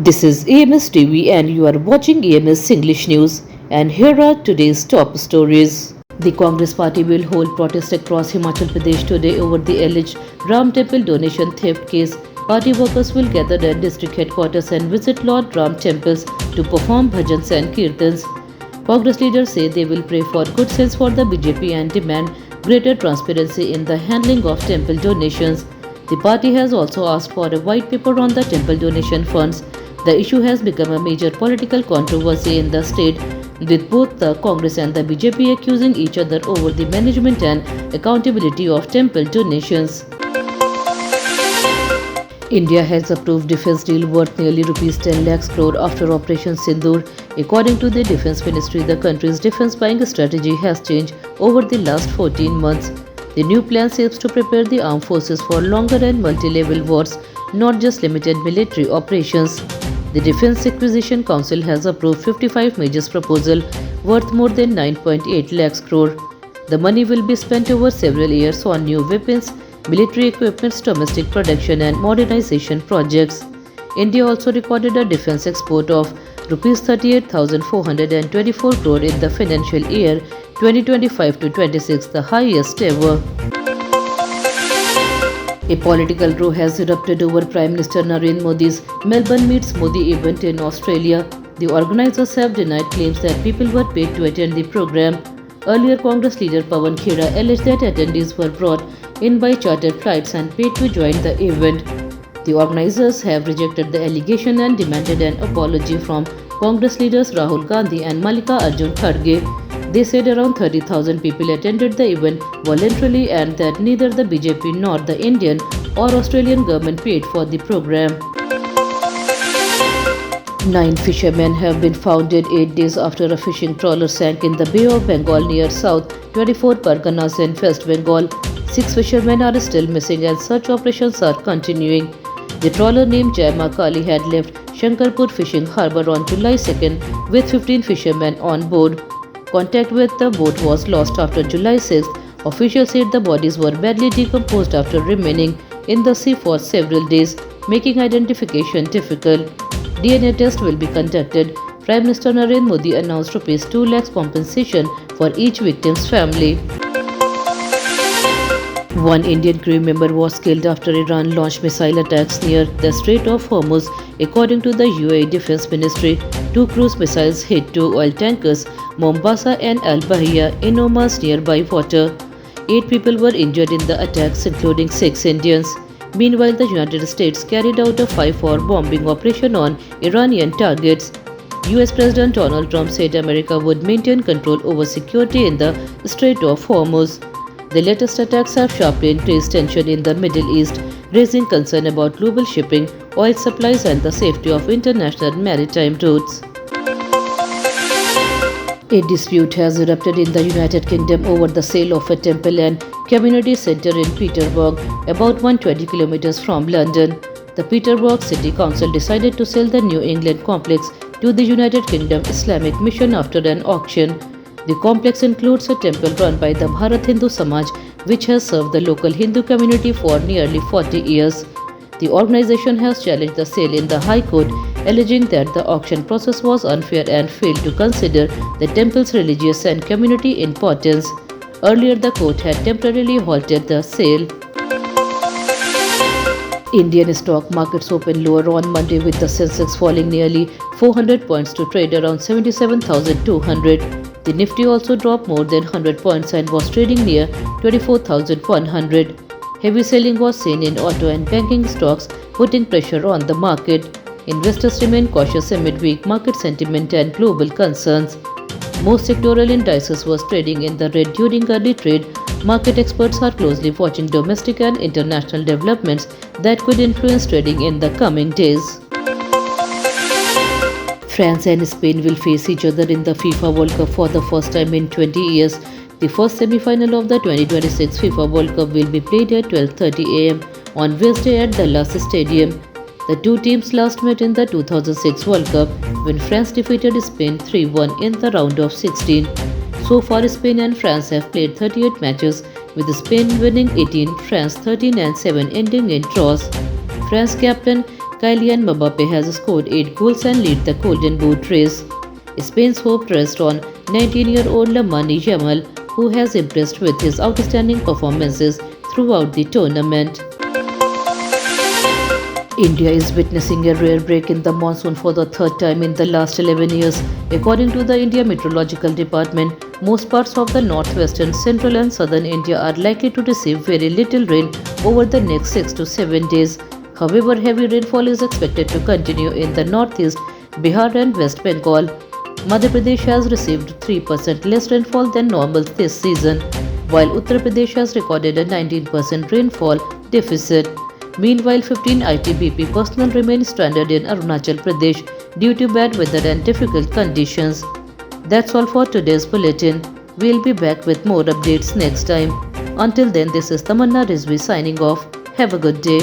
This is EMS TV and you are watching EMS English News, and here are today's top stories. The Congress party will hold protest across Himachal Pradesh today over the alleged Ram Temple donation theft case. Party workers will gather at district headquarters and visit Lord Ram temples to perform bhajans and kirtans. Congress leaders say they will pray for good sense for the BJP and demand greater transparency in the handling of temple donations. The party has also asked for a white paper on the temple donation funds. The issue has become a major political controversy in the state, with both the Congress and the BJP accusing each other over the management and accountability of temple donations. India has approved defense deal worth nearly rupees 10 lakhs crore after Operation Sindoor. According to the Defense Ministry, the country's defense buying strategy has changed over the last 14 months. The new plan aims to prepare the armed forces for longer and multi-level wars, not just limited military operations. The Defence Acquisition Council has approved 55 major proposals worth more than 9.8 lakhs crore. The money will be spent over several years on new weapons, military equipment, domestic production and modernization projects. India also recorded a defence export of Rs 38,424 crore in the financial year 2025-26, the highest ever. A political row has erupted over Prime Minister Narendra Modi's Melbourne Meets Modi event in Australia. The organizers have denied claims that people were paid to attend the program. Earlier, Congress leader Pawan Khera alleged that attendees were brought in by chartered flights and paid to join the event. The organizers have rejected the allegation and demanded an apology from Congress leaders Rahul Gandhi and Mallikarjun Kharge. They said around 30,000 people attended the event voluntarily and that neither the BJP nor the Indian or Australian government paid for the program. 9 fishermen have been found dead 8 days after a fishing trawler sank in the Bay of Bengal near South 24 Parganas in West Bengal. 6 fishermen are still missing and search operations are continuing. The trawler named Jai Ma Kali had left Shankarpur fishing harbour on July 2nd with 15 fishermen on board. Contact with the boat was lost after July 6th. Officials said the bodies were badly decomposed after remaining in the sea for several days, making identification difficult. DNA test will be conducted. Prime Minister Narendra Modi announced Rs 2 lakhs compensation for each victim's family. One Indian crew member was killed after Iran launched missile attacks near the Strait of Hormuz, according to the UAE Defense Ministry. 2 cruise missiles hit 2 oil tankers, Mombasa and Al Bahia, in Oman's nearby water. 8 people were injured in the attacks, including 6 Indians. Meanwhile, the United States carried out a 5-hour bombing operation on Iranian targets. US President Donald Trump said America would maintain control over security in the Strait of Hormuz. The latest attacks have sharply increased tension in the Middle East, raising concern about global shipping, oil supplies and the safety of international maritime routes. A dispute has erupted in the United Kingdom over the sale of a temple and community centre in Peterborough, about 120 kilometers from London. The Peterborough City Council decided to sell the New England complex to the United Kingdom Islamic Mission after an auction. The complex includes a temple run by the Bharat Hindu Samaj, which has served the local Hindu community for nearly 40 years. The organization has challenged the sale in the High Court, alleging that the auction process was unfair and failed to consider the temple's religious and community importance. Earlier, the court had temporarily halted the sale. Indian stock markets opened lower on Monday with the Sensex falling nearly 400 points to trade around 77,200. The Nifty also dropped more than 100 points and was trading near 24,100. Heavy selling was seen in auto and banking stocks, putting pressure on the market. Investors remain cautious amid weak market sentiment and global concerns. Most sectoral indices were trading in the red during early trade. Market experts are closely watching domestic and international developments that could influence trading in the coming days. France and Spain will face each other in the FIFA World Cup for the first time in 20 years. The first semi-final of the 2026 FIFA World Cup will be played at 12:30 am on Wednesday at the LAS Stadium. The two teams last met in the 2006 World Cup when France defeated Spain 3-1 in the round of 16. So far, Spain and France have played 38 matches, with Spain winning 18, France 13 and 7 ending in draws. France captain Kylian Mbappe has scored 8 goals and led the Golden Boot race. Spain's hope rests on 19-year-old Lamine Yamal, who has impressed with his outstanding performances throughout the tournament. India is witnessing a rare break in the monsoon for the third time in the last 11 years. According to the India Meteorological Department, most parts of the northwestern, central and southern India are likely to receive very little rain over the next 6 to 7 days. However, heavy rainfall is expected to continue in the northeast, Bihar and West Bengal. Madhya Pradesh has received 3% less rainfall than normal this season, while Uttar Pradesh has recorded a 19% rainfall deficit. Meanwhile, 15 ITBP personnel remain stranded in Arunachal Pradesh due to bad weather and difficult conditions. That's all for today's bulletin. We'll be back with more updates next time. Until then, this is Tamanna Rizvi signing off. Have a good day.